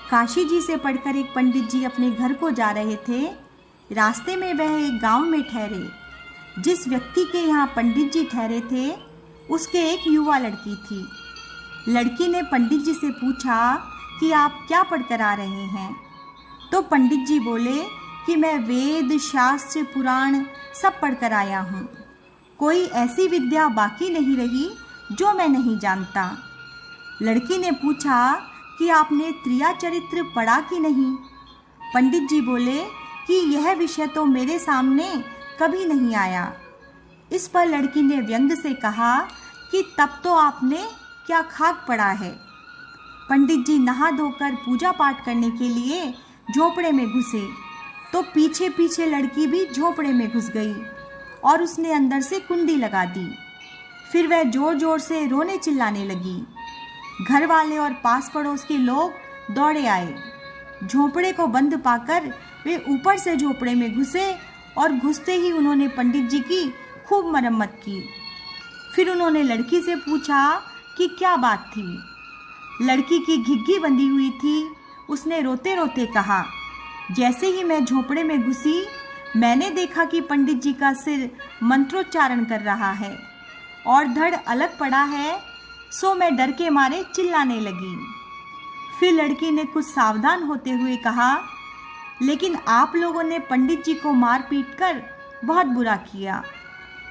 काशी जी से पढ़कर एक पंडित जी अपने घर को जा रहे थे। रास्ते में वह एक गांव में ठहरे। जिस व्यक्ति के यहाँ पंडित जी ठहरे थे उसके एक युवा लड़की थी। लड़की ने पंडित जी से पूछा कि आप क्या पढ़कर आ रहे हैं। तो पंडित जी बोले कि मैं वेद शास्त्र पुराण सब पढ़कर आया हूँ। कोई ऐसी विद्या बाकी नहीं रही जो मैं नहीं जानता। लड़की ने पूछा कि आपने त्रिया चरित्र पढ़ा कि नहीं। पंडित जी बोले कि यह विषय तो मेरे सामने कभी नहीं आया। इस पर लड़की ने व्यंग से कहा कि तब तो आपने क्या खाक पड़ा है। पंडित जी नहा धोकर पूजा पाठ करने के लिए झोपड़े में घुसे तो पीछे पीछे लड़की भी झोपड़े में घुस गई और उसने अंदर से कुंडी लगा दी। फिर वह जोर जोर से रोने चिल्लाने लगी। घर वाले और पास पड़ोस के लोग दौड़े आए। झोपड़े को बंद पाकर वे ऊपर से झोपड़े में घुसे और घुसते ही उन्होंने पंडित जी की खूब मरम्मत की। फिर उन्होंने लड़की से पूछा कि क्या बात थी। लड़की की घिग्गी बंधी हुई थी। उसने रोते रोते कहा, जैसे ही मैं झोपड़े में घुसी मैंने देखा कि पंडित जी का सिर मंत्रोच्चारण कर रहा है और धड़ अलग पड़ा है, सो मैं डर के मारे चिल्लाने लगी। फिर लड़की ने कुछ सावधान होते हुए कहा, लेकिन आप लोगों ने पंडित जी को मार पीट कर बहुत बुरा किया।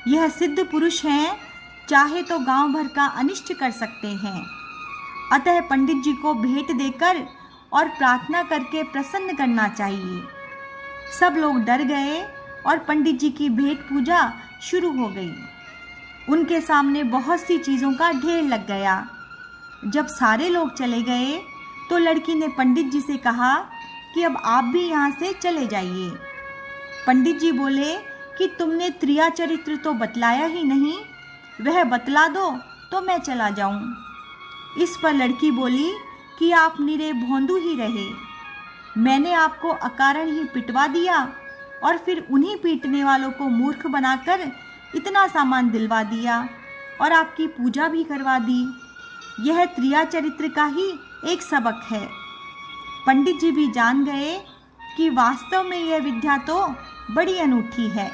यह सिद्ध पुरुष हैं, चाहे तो गांव भर का अनिष्ट कर सकते हैं। अतः पंडित जी को भेंट देकर और प्रार्थना करके प्रसन्न करना चाहिए। सब लोग डर गए और पंडित जी की भेंट पूजा शुरू हो गई। उनके सामने बहुत सी चीज़ों का ढेर लग गया। जब सारे लोग चले गए तो लड़की ने पंडित जी से कहा कि अब आप भी यहाँ से चले जाइए। पंडित जी बोले कि तुमने त्रिया चरित्र तो बतलाया ही नहीं, वह बतला दो तो मैं चला जाऊँ। इस पर लड़की बोली कि आप निरे भोंदू ही रहे। मैंने आपको अकारण ही पिटवा दिया और फिर उन्हीं पीटने वालों को मूर्ख बनाकर इतना सामान दिलवा दिया और आपकी पूजा भी करवा दी। यह त्रिया चरित्र का ही एक सबक है। पंडित जी भी जान गए कि वास्तव में यह विद्या तो बड़ी अनूठी है।